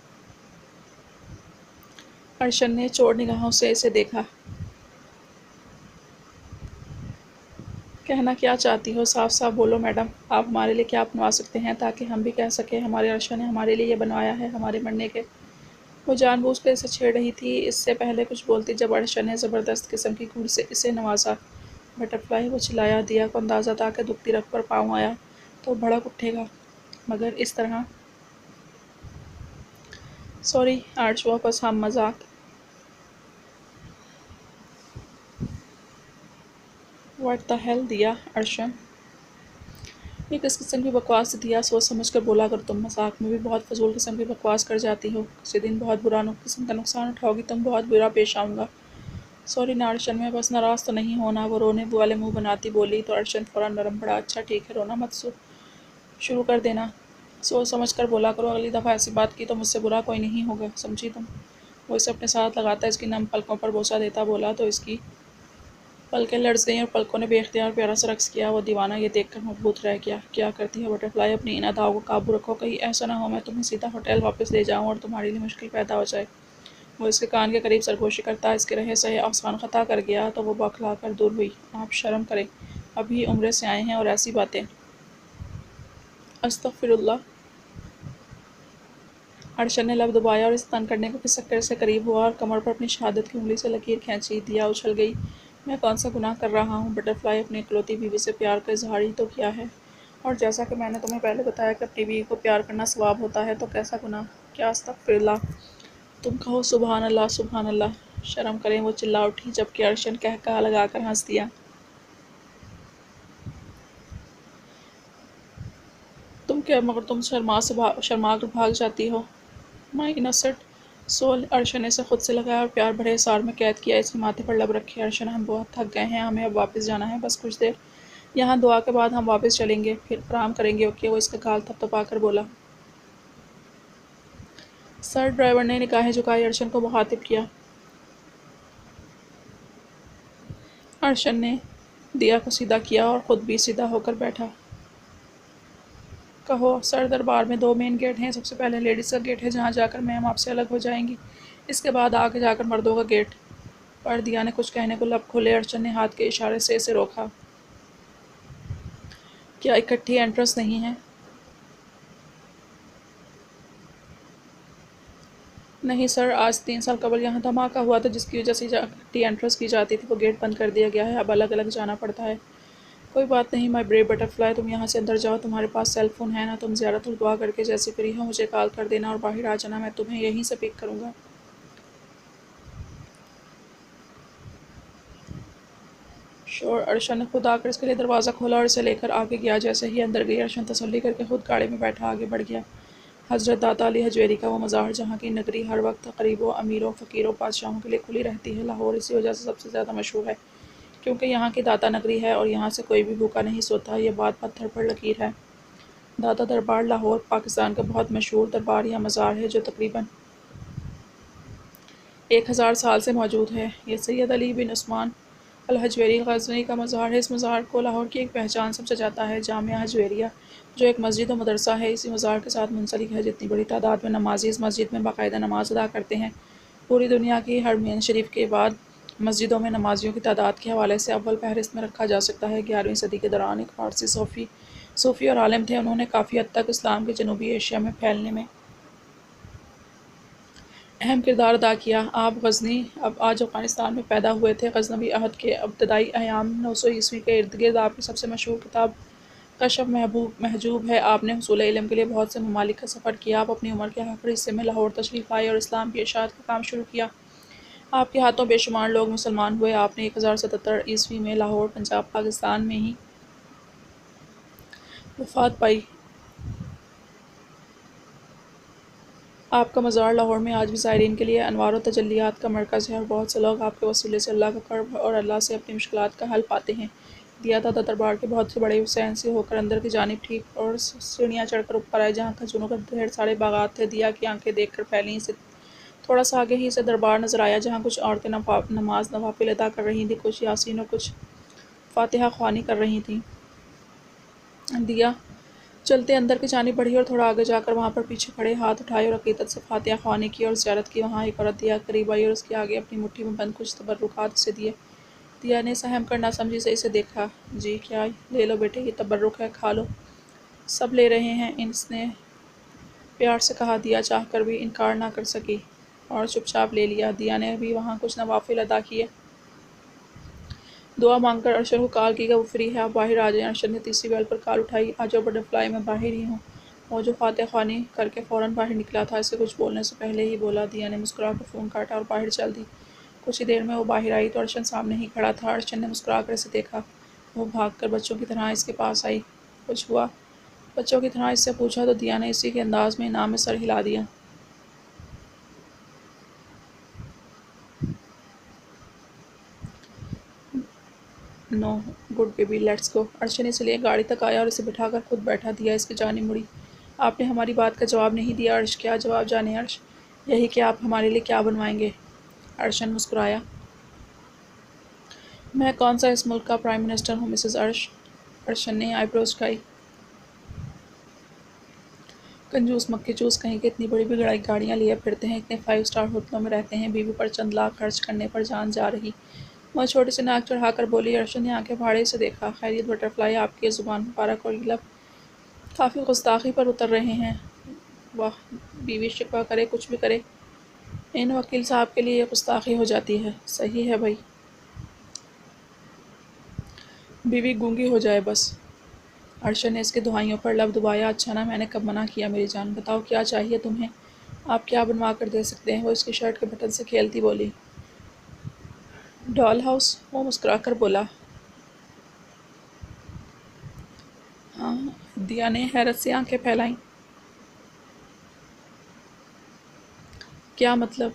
ارشن نے چور نگاہوں سے اسے دیکھا۔ کہنا کیا چاہتی ہو، صاف صاف بولو میڈم، آپ ہمارے لیے کیا بنوا سکتے ہیں تاکہ ہم بھی کہہ سکیں ہمارے ارشن نے ہمارے لیے یہ بنوایا ہے ہمارے مرنے کے۔ وہ جان بوجھ کر اسے چھیڑ رہی تھی اس سے پہلے کچھ بولتی جب ارشن نے زبردست قسم کی گھوٹ سے اسے نوازا۔ بٹرفلائی، وہ چلایا۔ دیا کو اندازہ تھا کہ دکھتی رگ پر پاؤں آیا تو بھڑک اٹھے گا، مگر اس طرح سوری آرش، وہ بس ہم مذاق۔ واٹ دی ہیل دیا، ارشن یہ کس قسم کی بکواس؟ دیا سوچ سمجھ کر بولا کر، تم مذاق میں بھی بہت فضول قسم کی بکواس کر جاتی ہو، کسی دن بہت برا قسم کا نقصان اٹھاؤ گی تم، بہت برا پیش آؤں گا۔ سوری نا ارشن، میں بس ناراض تو نہیں ہونا، وہ رونے والے منہ بناتی بولی تو ارشن فوراً نرم پڑا۔ اچھا ٹھیک ہے، رونا مت شروع کر دینا، سوچ سمجھ کر بولا کرو، اگلی دفعہ ایسی بات کی تو مجھ سے برا کوئی نہیں ہوگا، سمجھی تم؟ وہ اسے اپنے ساتھ لگاتا اس کی نم پلکوں پر بوسہ دیتا بولا تو اس کی پلکیں لرز گئیں اور پلکوں نے بے اختیار پیارا سا رقص کیا۔ وہ دیوانہ یہ دیکھ کر مبہوت رہ گیا۔ کیا کرتی ہو بٹرفلائی، اپنی ان اداؤں کو قابو رکھو، کہیں ایسا نہ ہو میں تمہیں سیدھا ہوٹل واپس لے جاؤں اور تمہارے لیے مشکل پیدا ہو جائے۔ وہ اس کے کان کے قریب سرگوشی کرتا اس کے رہے سہے آسان خطا کر گیا تو وہ بوکھلا کر دور ہوئی۔ آپ شرم کریں، ابھی عمرے سے آئے ہیں اور ایسی باتیں۔ استغفر اللہ۔ ارشد نے لب دبایا اور استن کرنے کو کھسک کر سے قریب ہوا اور کمر پر اپنی شہادت کی انگلی سے لکیر کھینچی۔ دیا اچھل گئی۔ میں کون سا گناہ کر رہا ہوں؟ بٹر فلائی اپنی اکلوتی بیوی سے پیار کا اظہار ہی تو کیا ہے، اور جیسا کہ میں نے تمہیں پہلے بتایا کہ اپنی بیوی کو پیار کرنا ثواب ہوتا ہے، تو کیسا گناہ؟ کیا استغفر اللہ؟ تم کہو سبحان اللہ سبحان اللہ۔ شرم کریں، وہ چلا اٹھی، جبکہ ارشد قہقہہ لگا کر ہنس دیا۔ تم کیا مگر تم شرما کر بھاگ جاتی ہو؟ مائی انسنٹ سول۔ ارشد نے اسے خود سے لگایا اور پیار بھرے حصار میں قید کیا۔ اس کے ماتھے پر لب رکھے۔ ارشد، ہم بہت تھک گئے ہیں، ہمیں اب واپس جانا ہے، بس کچھ دیر یہاں، دعا کے بعد ہم واپس چلیں گے، پھر آرام کریں گے، اوکے؟ وہ اس کا گال تھپتھپا کر بولا۔ سر، ڈرائیور نے نگاہیں جھکائی، ارشد کو مخاطب کیا۔ ارشد نے دیا کو سیدھا کیا اور خود بھی سیدھا ہو کر بیٹھا۔ کہو سر، دربار میں 2 مین گیٹ ہیں۔ سب سے پہلے لیڈیز کا گیٹ ہے، جہاں جا کر میم آپ سے الگ ہو جائیں گی۔ اس کے بعد آگے جا کر مردوں کا گیٹ پر۔ دیا نے کچھ کہنے کو لب کھولے، ارشد نے ہاتھ کے اشارے سے اسے روکا۔ کیا اکٹھی انٹرنس نہیں ہے؟ نہیں سر، آج 3 سال قبل یہاں دھماکہ ہوا تھا، جس کی وجہ سے اکٹھی انٹرنس کی جاتی تھی، وہ گیٹ بند کر دیا گیا ہے، اب الگ الگ جانا پڑتا ہے۔ کوئی بات نہیں مائی بریو بٹر فلائی، تم یہاں سے اندر جاؤ، تمہارے پاس سیل فون ہے نا؟ تم زیارت الدعا کر کے جیسے فری ہو مجھے کال کر دینا اور باہر آ جانا، میں تمہیں یہیں سے پک کروں گا۔ شور۔ ارشد نے خود آ کر اس کے لیے دروازہ کھولا اور اسے لے کر آگے گیا۔ جیسے ہی اندر گئی، ارشد تسلی کر کے خود گاڑی میں بیٹھا آگے بڑھ گیا۔ حضرت داتا علی حجویری کا وہ مزار، جہاں کی نگری ہر وقت غریبوں، امیروں، فقیروں، بادشاہوں کے لیے کھلی رہتی ہے، لاہور اسی وجہ سے سب سے زیادہ مشہور ہے، کیونکہ یہاں کی داتا نگری ہے اور یہاں سے کوئی بھی بھوکا نہیں سوتا۔ یہ بات پتھر پر لکیر ہے۔ داتا دربار لاہور پاکستان کا بہت مشہور دربار یا مزار ہے، جو تقریباً 1000 سال سے موجود ہے۔ یہ سید علی بن عثمان الحجویری غزنوی کا مزار ہے۔ اس مزار کو لاہور کی ایک پہچان سمجھا جاتا ہے۔ جامعہ حجویریہ، جو ایک مسجد و مدرسہ ہے، اسی مزار کے ساتھ منسلک ہے۔ جتنی بڑی تعداد میں نمازی اس مسجد میں باقاعدہ نماز ادا کرتے ہیں، پوری دنیا کی حرمین شریف کے بعد مسجدوں میں نمازیوں کی تعداد کے حوالے سے اول فہرست میں رکھا جا سکتا ہے۔ 11ویں صدی کے دوران ایک فارسی صوفی اور عالم تھے، انہوں نے کافی حد تک اسلام کے جنوبی ایشیا میں پھیلنے میں اہم کردار ادا کیا۔ آپ غزنی آج افغانستان میں پیدا ہوئے تھے۔ غزنوی عہد کے ابتدائی ایام 900 کے ارد گرد آپ کی سب سے مشہور کتاب کشف محجوب ہے۔ آپ نے حصول علم کے لیے بہت سے ممالک کا سفر کیا۔ آپ اپنی عمر کے آخری حصے میں لاہور تشریف لائے اور اسلام کی اشاعت کا کام شروع کیا۔ آپ کے ہاتھوں بے شمار لوگ مسلمان ہوئے۔ آپ نے 1077 میں لاہور، پنجاب، پاکستان میں ہی وفات پائی۔ آپ کا مزار لاہور میں آج بھی زائرین کے لیے انوار و تجلیات کا مرکز ہے اور بہت سے لوگ آپ کے وسیلے سے اللہ کا قرب اور اللہ سے اپنی مشکلات کا حل پاتے ہیں۔ دیا داتا دربار کے بہت سے بڑے حسین سے ہو کر اندر کی جانب ٹھیک اور سیڑھیاں چڑھ کر اوپر آئے، جہاں کھجوروں کے ڈھیر سارے باغات تھے۔ دیا کی آنکھیں دیکھ کر پھیلیں۔ اسے تھوڑا سا آگے ہی اسے دربار نظر آیا، جہاں کچھ عورتیں نماز نوافل ادا کر رہی تھیں، کچھ یاسین اور کچھ فاتحہ خوانی کر رہی تھیں۔ دیا چلتے اندر کی جانب بڑھی اور تھوڑا آگے جا کر وہاں پر پیچھے کھڑے ہاتھ اٹھائے اور عقیدت سے فاتحہ خوانی کی اور زیارت کی۔ وہاں ایک عورت دیا قریب آئی اور اس کے آگے اپنی مٹھی میں بند کچھ تبرکات اسے دیے۔ دیا نے سہم کر ناسمجھی سے اسے دیکھا۔ جی کیا؟ لے لو بیٹے، یہ تبرک ہے، کھا لو۔ سب لے رہے ہیں، اس نے پیار سے کہا۔ دیا چاہ کر بھی انکار نہ کر سکی اور چپ چاپ لے لیا۔ دیا نے بھی وہاں کچھ نوافل ادا کیے۔ دعا مانگ کر ارشد کو کال کی کہ وہ فری ہے، آپ باہر آ جائیں۔ ارشد نے تیسری بیل پر کال اٹھائی۔ آجاؤ بٹر فلائی، میں باہر ہی ہوں۔ وہ جو فاتحہ خوانی کر کے فوراً باہر نکلا تھا، اسے کچھ بولنے سے پہلے ہی بولا۔ دیا نے مسکرا کر فون کاٹا اور باہر چل دی۔ کچھ ہی دیر میں وہ باہر آئی تو ارشد سامنے ہی کھڑا تھا۔ ارشد نے مسکرا کر اسے دیکھا۔ وہ بھاگ کر بچوں کی طرح اس کے پاس آئی۔ کچھ ہوا؟ بچوں کی طرح اس سے پوچھا تو دیا نے اسی کے انداز میں انعام میں سر ہلا دیا۔ No good baby, let's go. Arshad نے اسے لیے گاڑی تک آیا اور اسے بٹھا کر خود بیٹھا۔ دیا اس کی جانب مڑی۔ آپ نے ہماری بات کا جواب نہیں دیا ارش۔ کیا جواب جانے ارش؟ یہی کہ آپ ہمارے لیے کیا بنوائیں گے۔ ارشد مسکرایا۔ میں کون سا اس ملک کا پرائم منسٹر ہوں مسز ارش؟ ارشد نے آئی بروز اٹھائی۔ کنجوس مکھی چوس کہیں کہ اتنی بڑی بڑی گاڑیاں لیے پھرتے ہیں، اتنے 5 اسٹار ہوٹلوں میں رہتے ہیں، بیوی پر چند لاکھ خرچ کرنے پر جان جا رہی وہ چھوٹی سی ناک چڑھا کر بولی۔ ارشن نے آنکھیں پھاڑے سے دیکھا۔ خیریت بٹرفلائی، آپ کی زبان مبارک اور یہ لب کافی گستاخی پر اتر رہے ہیں۔ واہ، بیوی شکوہ کرے کچھ بھی کرے، ان وکیل صاحب کے لیے یہ گستاخی ہو جاتی ہے۔ صحیح ہے بھائی، بیوی گونگی ہو جائے بس۔ ارشن نے اس کی دہائیوں پر لب دبایا۔ اچھا نا، میں نے کب منع کیا میری جان، بتاؤ کیا چاہیے تمہیں، آپ کیا بنوا کر دے سکتے ہیں؟ وہ اس کی شرٹ کے بٹن سے کھیلتی بولی۔ ڈال ہاؤس، وہ مسکرا کر بولا۔ ہاں، دیا نے حیرت سے آنکھیں پھیلائیں۔ کیا مطلب؟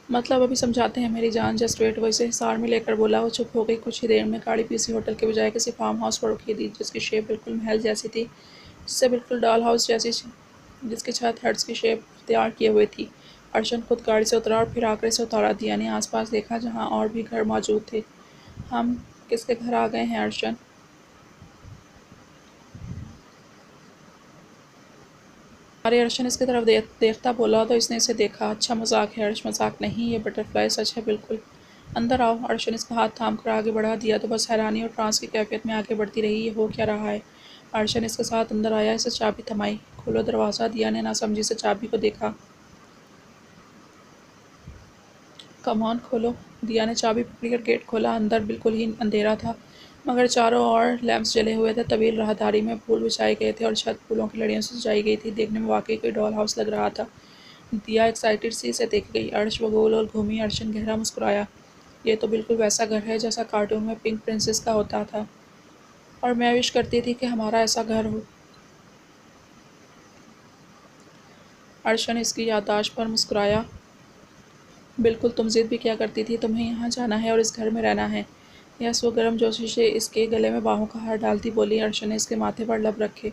مطلب ابھی سمجھاتے ہیں میری جان، جسٹ ویٹ۔ وہ اسے حصار میں لے کر بولا۔ وہ چپ ہو گئی۔ کچھ ہی دیر میں گاڑی کسی ہوٹل کے بجائے کسی فارم ہاؤس پر رکی تھی، جس کی شیپ بالکل محل جیسی تھی، جس سے بالکل ڈال ہاؤس جیسی، جس کی چھت ہرٹز کی شیپ اختیار کیے ہوئے تھی۔ ارشن خود گاڑی سے اترا اور پھر آکرے سے اتارا۔ دیا نے آس پاس دیکھا جہاں اور بھی گھر موجود تھے۔ ہم کس کے گھر آ گئے ہیں ارشن؟ ہمارے۔ ارشن اس کی طرف دیکھتا بولا تو اس نے اسے دیکھا۔ اچھا مذاق ہے ارش، مذاق نہیں، یہ بٹرفلائی سچ ہے بالکل۔ اندر آؤ۔ ارشن اس کا ہاتھ تھام کر آگے بڑھا۔ دیا تو بس حیرانی اور ٹرانس کی کیفیت میں آگے بڑھتی رہی۔ یہ ہو کیا رہا ہے؟ ارشن اس کے ساتھ اندر آیا۔ اسے چابی تھمائی۔ کھولو دروازہ۔ دیا نے ناسمجھی سے چابی کو دیکھا۔ کم آن کھولو۔ دیا نے چابی پکڑی کر گیٹ کھولا۔ اندر بالکل ہی اندھیرا تھا، مگر چاروں اور لیمپس جلے ہوئے تھے۔ طویل راہداری میں پھول بچھائے گئے تھے اور چھت پھولوں کی لڑیوں سے سجائی گئی تھی۔ دیکھنے میں واقعی کوئی ڈال ہاؤس لگ رہا تھا۔ دیا ایکسائٹڈ سی اسے دیکھ گئی۔ ارش، وہ گول گول گھومی۔ ارشن گہرا مسکرایا۔ یہ تو بالکل ویسا گھر ہے جیسا کارٹون میں پنک پرنسس کا ہوتا تھا، اور میں وش کرتی تھی کہ ہمارا ایسا گھر ہو۔ ارشن اس کی یادداشت پر مسکرایا۔ بالکل، تم ضد بھی کیا کرتی تھی، تمہیں یہاں جانا ہے اور اس گھر میں رہنا ہے۔ یس، وہ گرم جوشی سے اس کے گلے میں باہوں کا ہار ڈالتی بولی۔ ارشن نے اس کے ماتھے پر لب رکھے۔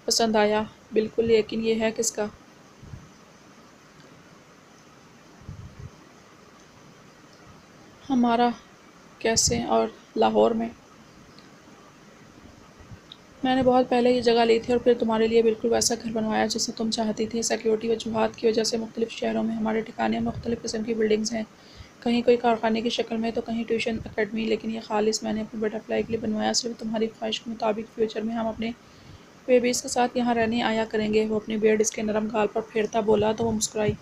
پسند آیا؟ بالکل، لیکن یہ ہے کس کا؟ ہمارا۔ کیسے؟ اور لاہور میں؟ میں نے بہت پہلے یہ جگہ لی تھی اور پھر تمہارے لیے بالکل ویسا گھر بنوایا جیسا تم چاہتی تھی۔ سیکیورٹی وجوہات کی وجہ سے مختلف شہروں میں ہمارے ٹھکانے مختلف قسم کی بلڈنگز ہیں، کہیں کوئی کارخانے کی شکل میں تو کہیں ٹیوشن اکیڈمی، لیکن یہ خالص میں نے اپنی بٹرفلائی کے لیے بنوایا، صرف تمہاری خواہش کے مطابق۔ فیوچر میں ہم اپنے بیبیز کے ساتھ یہاں رہنے آیا کریں گے۔ وہ اپنی بیئرڈ اس کے نرم گال پر پھیرتا بولا تو وہ مسکرائی۔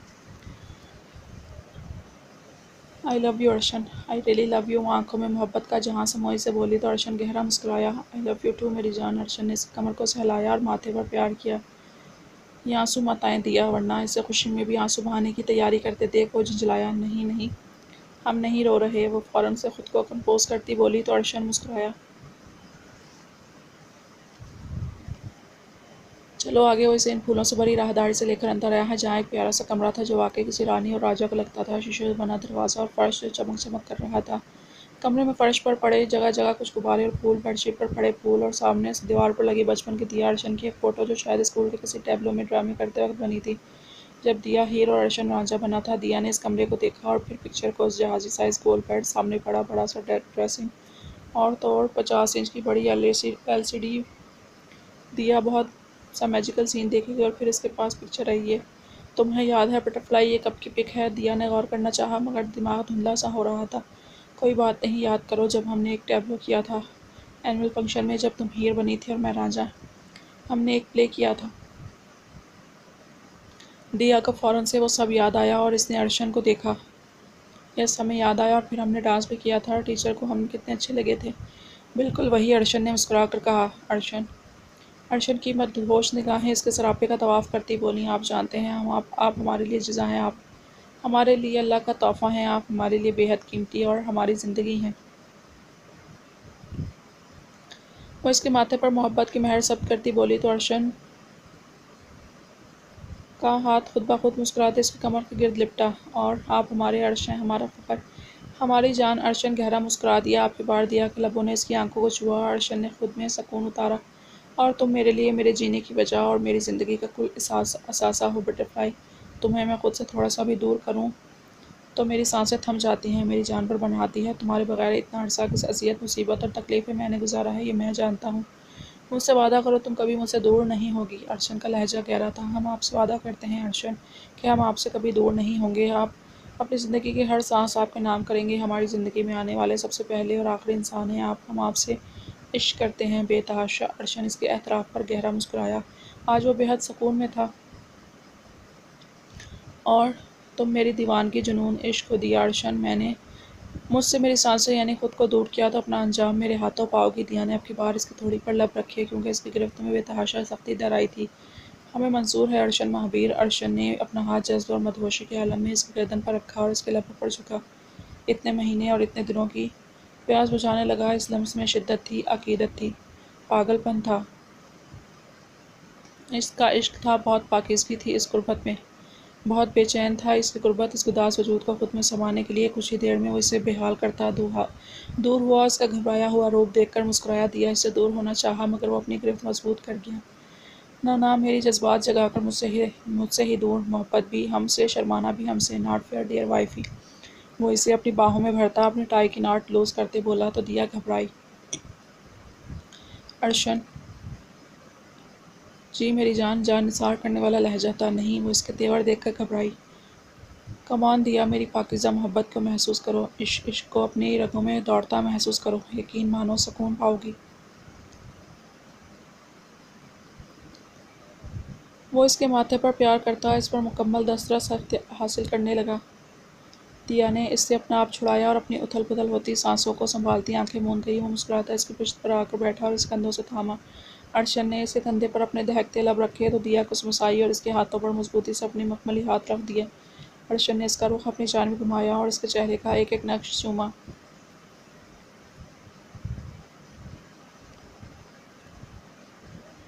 I love you Arshan, I really love you. وہ آنکھوں میں محبت کا جہاں سموئی سے بولی تو ارشن گہرا مسکرایا۔ آئی لو یو ٹو میری جان۔ ارشن نے اس کی کمر کو سہلایا اور ماتھے پر پیار کیا۔ یہ آنسو مت آئیں دیا، ورنہ اسے خوشی میں بھی آنسو بہانے کی تیاری کرتے دیکھ وہ جھنجھلایا۔ نہیں نہیں، ہم نہیں رو رہے۔ وہ فوراً سے خود کو کمپوز کرتی بولی تو ارشن مسکرایا۔ چلو آگے۔ وہ اسے ان پھولوں سے بھری راہداری سے لے کر اندر آیا، جہاں ایک پیارا سا کمرہ تھا جو واقعی کسی رانی اور راجا کا لگتا تھا۔ شیشے سے بنا دروازہ اور فرش جو چمک چمک کر رہا تھا۔ کمرے میں فرش پر پڑے جگہ جگہ کچھ غبارے اور پھول، بیڈ شیٹ پر پڑے پھول، اور سامنے دیوار پر لگی بچپن کی دیا ارشن کی ایک فوٹو جو شاید اسکول کے کسی ٹیبلو میں ڈرامے کرتے وقت بنی تھی، جب دیا ہیر اور ارشن رانجھا بنا تھا۔ دیا نے اس کمرے کو دیکھا اور پھر پکچر کو۔ اس جہازی سائز گول بیڈ، سامنے پڑا بڑا سا ڈریسنگ، اور تو اور 50 انچ کی بڑی ایل سی ڈی۔ دیا بہت سا میجیکل سین دیکھے گی اور پھر اس کے پاس پکچر رہی ہے۔ تمہیں یاد ہے بٹرفلائی یہ کب کی پک ہے؟ دیا نے غور کرنا چاہا، مگر دماغ دھندلا سا ہو رہا تھا۔ کوئی بات نہیں، یاد کرو جب ہم نے ایک ٹیبلو کیا تھا اینول فنکشن میں، جب تم ہیر بنی تھی اور میں رانجھا، ہم نے ایک پلے کیا تھا۔ دیا کو فوراً سے وہ سب یاد آیا اور اس نے ارشن کو دیکھا۔ یس، ہمیں یاد آیا، اور پھر ہم نے ڈانس بھی کیا تھا، اور ٹیچر کو ہم کتنے اچھے لگے تھے۔ بالکل وہی، ارشن نے مسکرا کر کہا۔ ارشن کی مدہوش نگاہیں اس کے سراپے کا طواف کرتی بولیں۔ آپ جانتے ہیں آپ ہمارے لیے جزا ہیں، آپ ہمارے لیے اللہ کا تحفہ ہیں، آپ ہمارے لیے بے حد قیمتی اور ہماری زندگی ہیں۔ وہ اس کے ماتھے پر محبت کی مہر ثبت کرتی بولی تو ارشن کا ہاتھ خود بخود مسکراتے اس کی کمر کے گرد لپٹا۔ اور آپ ہمارے عرش ہیں، ہمارا فخر، ہماری جان۔ ارشن گہرا مسکرا دیا۔ آپ کے بار دیا کے لبوں نے اس کی آنکھوں کو چھوا۔ ارشن نے خود میں سکون اتارا۔ اور تم میرے لیے میرے جینے کی وجہ اور میری زندگی کا کل اثاثہ ہو بٹرفلائی۔ تمہیں میں خود سے تھوڑا سا بھی دور کروں تو میری سانسیں تھم جاتی ہیں، میری جان پر بن آتی ہے۔ تمہارے بغیر اتنا عرصہ کس اذیت، مصیبت اور تکلیف میں میں نے گزارا ہے، یہ میں جانتا ہوں۔ مجھ سے وعدہ کرو تم کبھی مجھ سے دور نہیں ہوگی۔ ارشن کا لہجہ گہرا تھا۔ ہم آپ سے وعدہ کرتے ہیں ارشن کہ ہم آپ سے کبھی دور نہیں ہوں گے۔ آپ اپنی زندگی کے ہر سانس آپ کے نام کریں گے۔ ہماری زندگی میں آنے والے سب سے پہلے اور آخری انسان ہیں آپ۔ ہم آپ سے عشق کرتے ہیں بے تحاشا۔ ارشن اس کے اعتراف پر گہرا مسکرایا۔ آج وہ بے حد سکون میں تھا۔ اور تم میری دیوانگی، جنون، عشق کو دیا ارشن۔ میں نے مجھ سے میری سانسیں یعنی خود کو دور کیا تو اپنا انجام میرے ہاتھوں پاؤ گی۔ دیا نے اب کی بار اس کی تھوڑی پر لب رکھے کیونکہ اس کی گرفت میں بے تحاشا سختی در آئی تھی۔ ہمیں منظور ہے ارشن مہابیر۔ ارشن نے اپنا ہاتھ جذب اور مدہوشی کے عالم میں اس کی گردن پر رکھا اور اس کے لبوں پر جھکا۔ اتنے مہینے اور اتنے دنوں کی پیاس بجھانے لگا۔ اس لمس میں شدت تھی، عقیدت تھی، پاگل پن تھا۔ اس کا عشق تھا، بہت پاکیزگی تھی اس قربت میں۔ بہت بے چین تھا اس کی قربت۔ اس اداس وجود کو خود میں سمانے کے لیے کچھ ہی دیر میں وہ اسے بے حال کرتا دور ہوا۔ اس کا گھبرایا ہوا روپ دیکھ کر مسکرایا۔ دیا اس سے دور ہونا چاہا مگر وہ اپنی گرفت مضبوط کر گیا۔ نہ میری جذبات جگا کر مجھ سے ہی دور، محبت بھی ہم سے، شرمانا بھی ہم سے، ناٹ فیئر ڈیئر وائفی۔ وہ اسے اپنی باہوں میں بھرتا اپنی ٹائی کی ناٹ لوز کرتے بولا تو دیا گھبرائی۔ ارشن جی میری جان نثار کرنے والا لہجہ تھا۔ نہیں، وہ اس کے تیور دیکھ کر گھبرائی۔ کمان دیا، میری پاکیزہ محبت کو محسوس کرو، عشق کو اپنی رگوں میں دوڑتا محسوس کرو، یقین مانو، سکون پاؤ گی۔ وہ اس کے ماتھے پر پیار کرتا، اس پر مکمل دسترس حاصل کرنے لگا۔ دیا نے اس سے اپنا آپ چھڑایا اور اپنی اتھل پتھل ہوتی سانسوں کو سنبھالتی آنکھیں موند گئی۔ وہ مسکراتا اس کی پشت پر آ کر بیٹھا اور اس کندھوں سے تھاما۔ ارشن نے اسے کندھے پر اپنے دہکتے لب رکھے تو دیا کسمسائی اور اس کے ہاتھوں پر مضبوطی سے اپنے مخملی ہاتھ رکھ دیے۔ ارشن نے اس کا رخ اپنی جانب گھمایا اور اس کے چہرے کا ایک ایک نقش چوما۔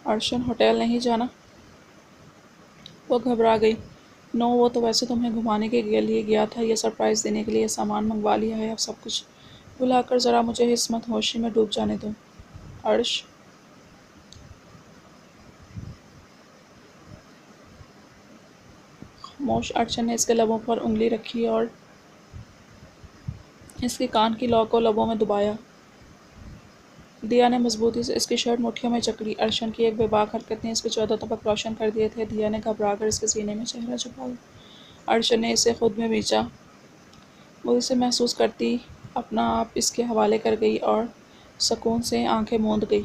ارشن ہوٹل نہیں جانا؟ وہ گھبرا گئی۔ نو، وہ تو ویسے تمہیں گھمانے کے لیے گیا تھا، یہ سرپرائز دینے کے لیے سامان منگوا لیا ہے، اب سب کچھ بھلا کر ذرا مجھے اس مت ہوشی میں ڈوب جانے دو۔ ارش خاموش۔ ارشن نے اس کے لبوں پر انگلی رکھی اور اس کی کان کی لو کو لبوں میں دبایا۔ دیا نے مضبوطی سے اس کی شرٹ مٹھیوں میں جکڑی۔ ارشن کی ایک بے باک حرکت نے اس کے 14 طبق روشن کر دیے تھے۔ دیا نے گھبرا کر اس کے سینے میں چہرہ چھپایا۔ ارشن نے اسے خود میں بیچا۔ وہ اسے محسوس کرتی اپنا آپ اس کے حوالے کر گئی اور سکون سے آنکھیں موند گئی۔